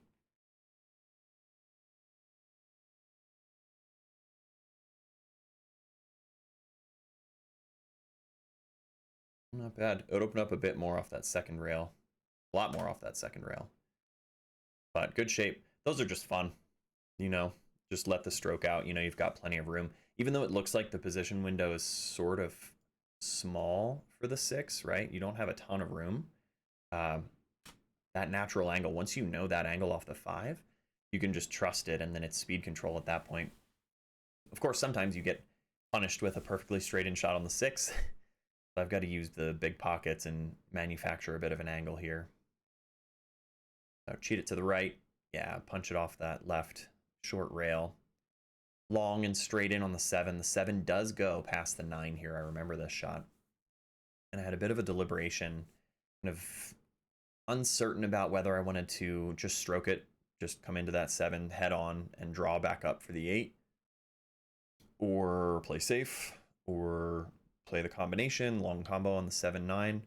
Not bad. It would open up a bit more off that second rail. A lot more off that second rail. But good shape. Those are just fun. You know, just let the stroke out. You know, you've got plenty of room. Even though it looks like the position window is sort of small for the 6, right? You don't have a ton of room. That natural angle, once you know that angle off the 5, you can just trust it, and then it's speed control at that point. Of course, sometimes you get punished with a perfectly straight-in shot on the 6. I've got to use the big pockets and manufacture a bit of an angle here. So cheat it to the right. Yeah, punch it off that left short rail. Long and straight in on the 7. The 7 does go past the 9 here. I remember this shot. And I had a bit of a deliberation, kind of uncertain about whether I wanted to just stroke it, just come into that 7 head on and draw back up for the 8, or play safe, or play the combination, long combo on the 7-9.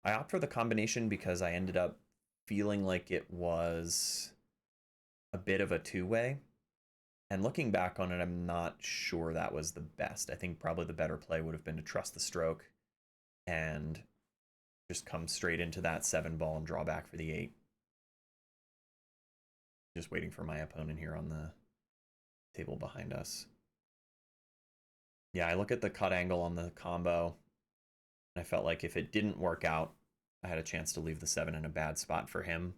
I opt for the combination because I ended up feeling like it was a bit of a two-way. And looking back on it, I'm not sure that was the best. I think probably the better play would have been to trust the stroke and just come straight into that 7 ball and draw back for the 8. Just waiting for my opponent here on the table behind us. Yeah, I look at the cut angle on the combo, and I felt like if it didn't work out, I had a chance to leave the 7 in a bad spot for him.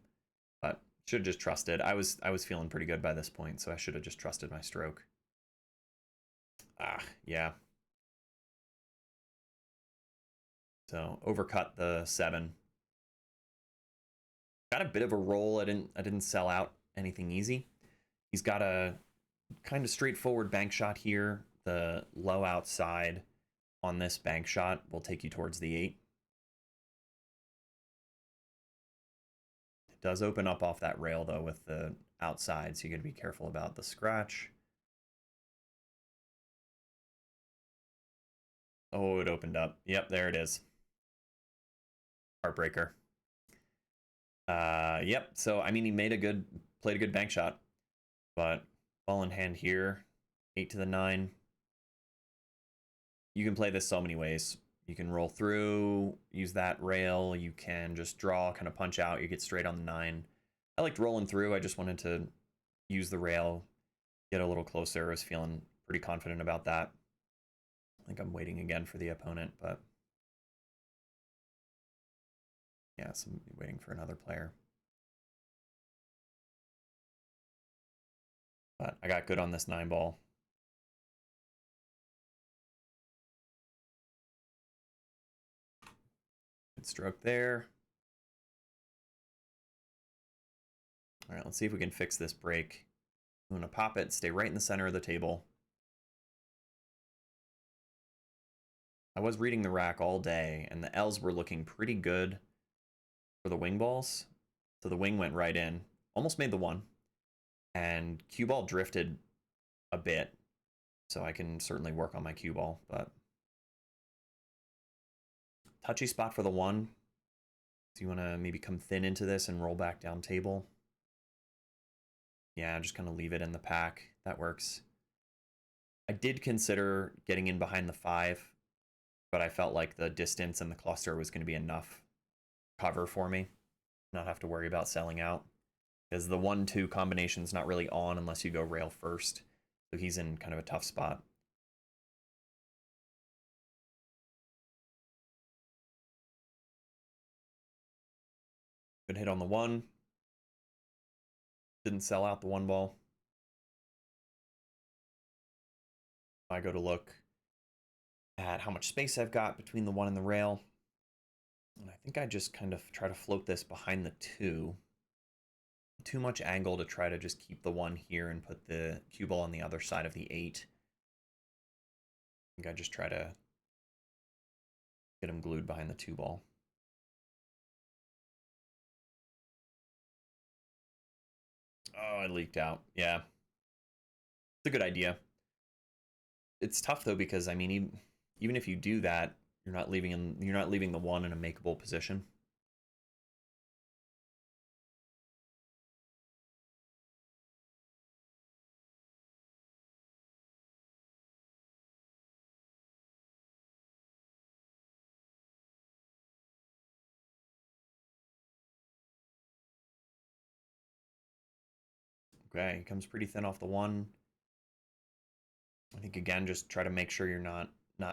But should have just trusted. I was feeling pretty good by this point, so I should have just trusted my stroke. Yeah. So overcut the 7. Got a bit of a roll. I didn't sell out anything easy. He's got a kind of straightforward bank shot here. The low outside on this bank shot will take you towards the 8. It does open up off that rail though with the outside, so you got to be careful about the scratch. Oh, it opened up. Yep, there it is. Heartbreaker. Yep. So I mean, he played a good bank shot, but ball in hand here, 8 to the 9. You can play this so many ways. You can roll through, use that rail. You can just draw, kind of punch out. You get straight on the 9. I liked rolling through. I just wanted to use the rail, get a little closer. I was feeling pretty confident about that. I think I'm waiting again for the opponent, but yeah, so I'm waiting for another player. But I got good on this 9 ball. Good stroke there. All right, let's see if we can fix this break. I'm going to pop it, stay right in the center of the table. I was reading the rack all day, and the L's were looking pretty good for the wing balls. So the wing went right in, almost made the 1. And cue ball drifted a bit, so I can certainly work on my cue ball, but touchy spot for the 1. So you want to maybe come thin into this and roll back down table. Yeah, just kind of leave it in the pack. That works. I did consider getting in behind the 5, but I felt like the distance and the cluster was going to be enough cover for me. Not have to worry about selling out. Because the 1-2 combination's not really on unless you go rail first. So he's in kind of a tough spot. Good hit on the 1. Didn't sell out the 1 ball. I go to look at how much space I've got between the 1 and the rail. And I think I just kind of try to float this behind the 2. Too much angle to try to just keep the 1 here and put the cue ball on the other side of the 8. I think I just try to get him glued behind the 2 ball. Oh, I leaked out. Yeah. It's a good idea. It's tough though because I mean even if you do that, you're not leaving the 1 in a makeable position. Okay, he comes pretty thin off the 1. I think again just try to make sure you're not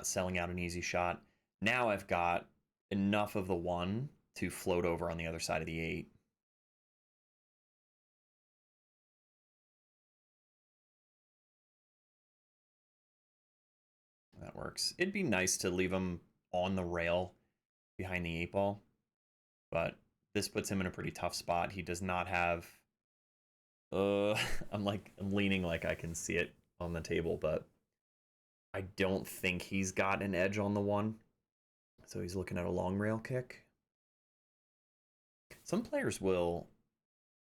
selling out an easy shot. Now I've got enough of the 1 to float over on the other side of the 8. That works. It'd be nice to leave him on the rail behind the 8 ball, but this puts him in a pretty tough spot. He does not have I'm leaning like I can see it on the table, but I don't think he's got an edge on the 1. So he's looking at a long rail kick. Some players will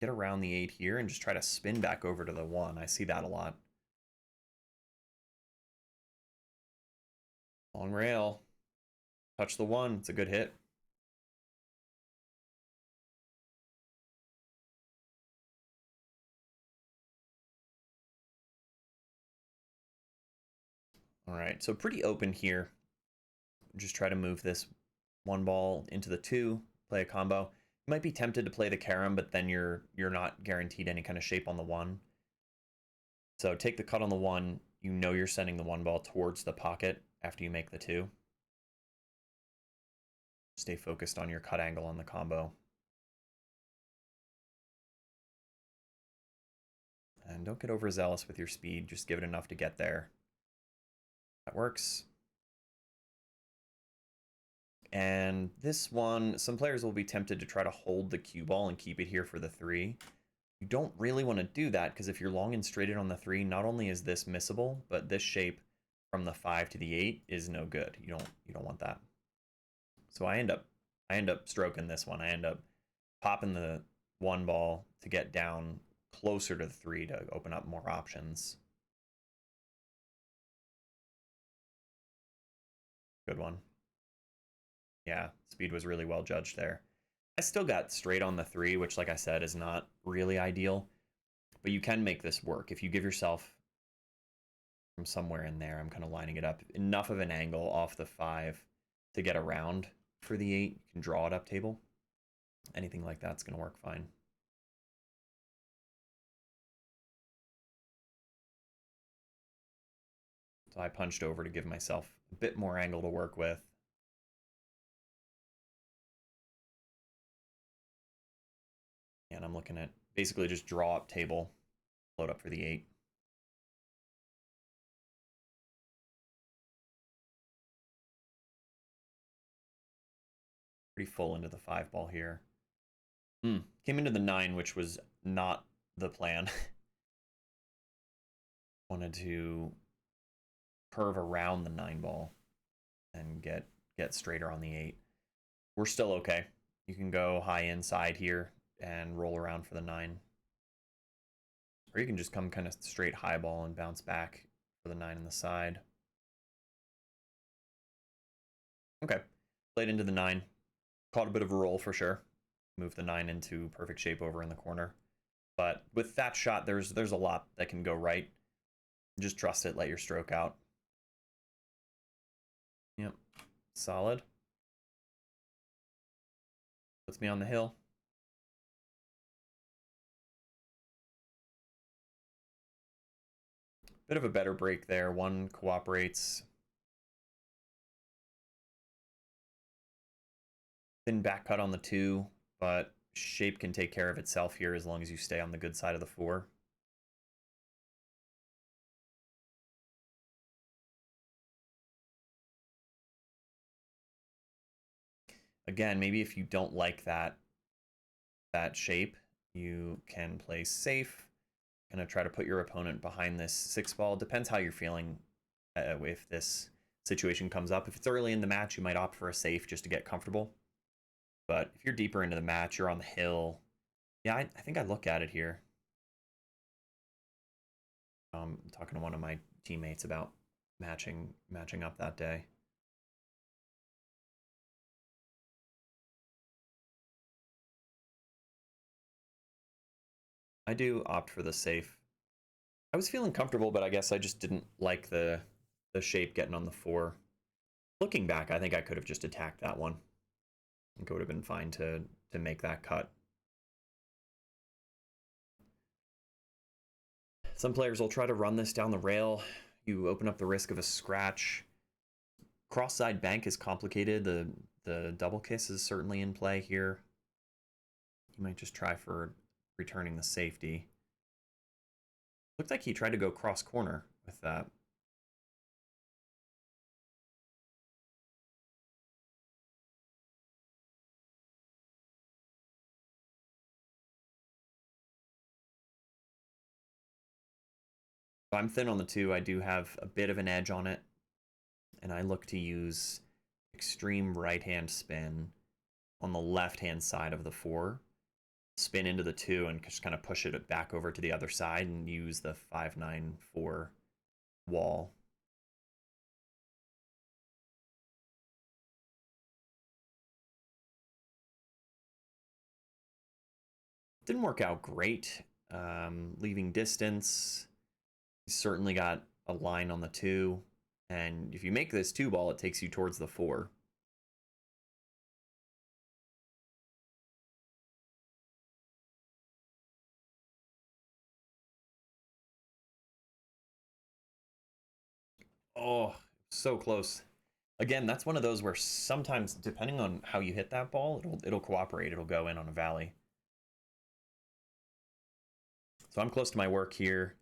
get around the 8 here and just try to spin back over to the 1. I see that a lot. Long rail. Touch the 1. It's a good hit. All right, so pretty open here. Just try to move this 1 ball into the 2, play a combo. You might be tempted to play the carom, but then you're not guaranteed any kind of shape on the 1. So take the cut on the 1. You know you're sending the 1 ball towards the pocket after you make the 2. Stay focused on your cut angle on the combo. And don't get overzealous with your speed. Just give it enough to get there. That works. And this one, some players will be tempted to try to hold the cue ball and keep it here for the 3. You don't really want to do that because if you're long and straighted on the 3, not only is this missable, but this shape from the 5 to the 8 is no good. You don't want that. So I end up stroking this one. I end up popping the 1 ball to get down closer to the 3 to open up more options. Good one. Yeah, speed was really well judged there. I still got straight on the 3, which, like I said, is not really ideal. But you can make this work if you give yourself from somewhere in there. I'm kind of lining it up enough of an angle off the 5 to get around for the 8. You can draw it up table. Anything like that's going to work fine. So I punched over to give myself a bit more angle to work with. And I'm looking at basically just draw up table, load up for the 8. Pretty full into the 5 ball here. Came into the 9, which was not the plan. Wanted to curve around the 9 ball and get straighter on the 8. We're still okay. You can go high inside here and roll around for the 9. Or you can just come kind of straight high ball and bounce back for the 9 in the side. Okay. Played into the 9. Caught a bit of a roll for sure. Moved the 9 into perfect shape over in the corner. But with that shot, there's a lot that can go right. Just trust it, let your stroke out. Yep. Solid. Puts me on the hill. Bit of a better break there. 1 cooperates. Thin back cut on the 2, but shape can take care of itself here as long as you stay on the good side of the 4. Again, maybe if you don't like that shape, you can play safe. Kind of try to put your opponent behind this 6 ball. Depends how you're feeling if this situation comes up. If it's early in the match, you might opt for a safe just to get comfortable. But if you're deeper into the match, you're on the hill. Yeah, I think I look at it here. I'm talking to one of my teammates about matching up that day. I do opt for the safe. I was feeling comfortable, but I guess I just didn't like the shape getting on the 4. Looking back, I think I could have just attacked that one. I think it would have been fine to make that cut. Some players will try to run this down the rail. You open up the risk of a scratch. Cross-side bank is complicated. The double kiss is certainly in play here. You might just try for returning the safety. Looked like he tried to go cross corner with that. If I'm thin on the 2, I do have a bit of an edge on it. And I look to use extreme right-hand spin on the left-hand side of the 4. Spin into the 2 and just kind of push it back over to the other side and use the 5-9-4 wall. Didn't work out great. Leaving distance. You certainly got a line on the 2. And if you make this 2 ball, it takes you towards the 4. Oh, so close. Again, that's one of those where sometimes, depending on how you hit that ball, it'll cooperate. It'll go in on a valley. So I'm close to my work here.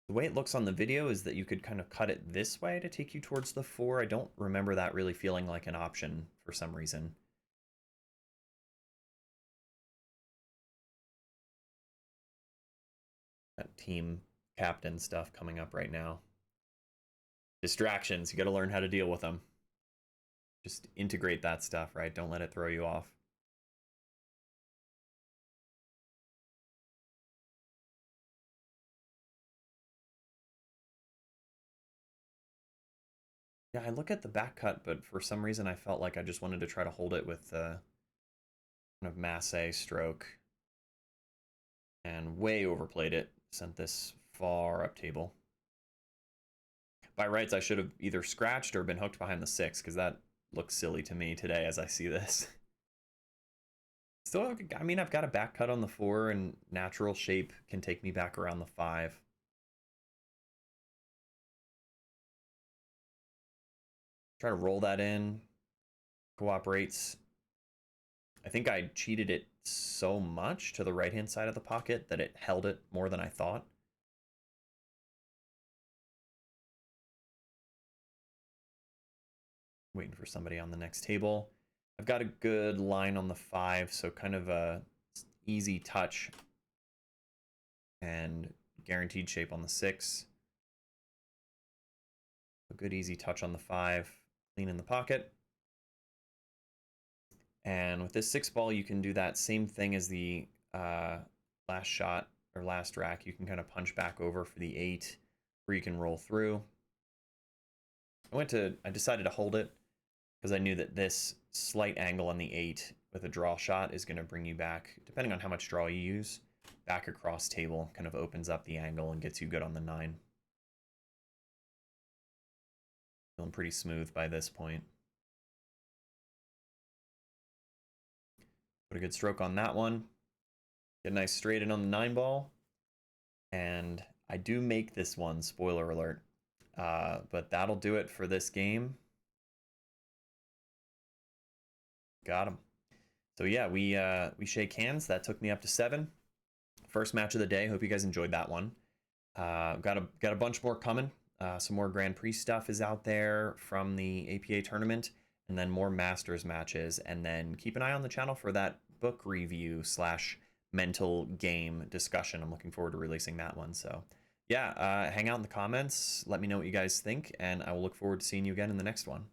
The way it looks on the video is that you could kind of cut it this way to take you towards the 4. I don't remember that really feeling like an option for some reason. That team captain stuff coming up right now. Distractions, you got to learn how to deal with them. Just integrate that stuff, right? Don't let it throw you off. Yeah, I look at the back cut, but for some reason I felt like I just wanted to try to hold it with the kind of masse stroke and way overplayed it. Sent this far up table. By rights, I should have either scratched or been hooked behind the 6, because that looks silly to me today as I see this. Still, I mean, I've got a back cut on the 4, and natural shape can take me back around the 5. Try to roll that in. Cooperates. I think I cheated it so much to the right-hand side of the pocket that it held it more than I thought. Waiting for somebody on the next table. I've got a good line on the 5, so kind of a easy touch and guaranteed shape on the 6. A good easy touch on the 5, clean in the pocket. And with this 6 ball, you can do that same thing as the last shot or last rack. You can kind of punch back over for the 8, or you can roll through. I decided to hold it because I knew that this slight angle on the 8 with a draw shot is going to bring you back, depending on how much draw you use, back across table, kind of opens up the angle and gets you good on the 9. Feeling pretty smooth by this point. Put a good stroke on that one. Get a nice straight in on the 9 ball. And I do make this one, spoiler alert. But that'll do it for this game. Got him. So yeah, we shake hands. That took me up to 7. First match of the day. Hope you guys enjoyed that one. Got a bunch more coming. Some more Grand Prix stuff is out there from the APA tournament, and then more Masters matches. And then keep an eye on the channel for that book review / mental game discussion. I'm looking forward to releasing that one. So yeah, hang out in the comments. Let me know what you guys think, and I will look forward to seeing you again in the next one.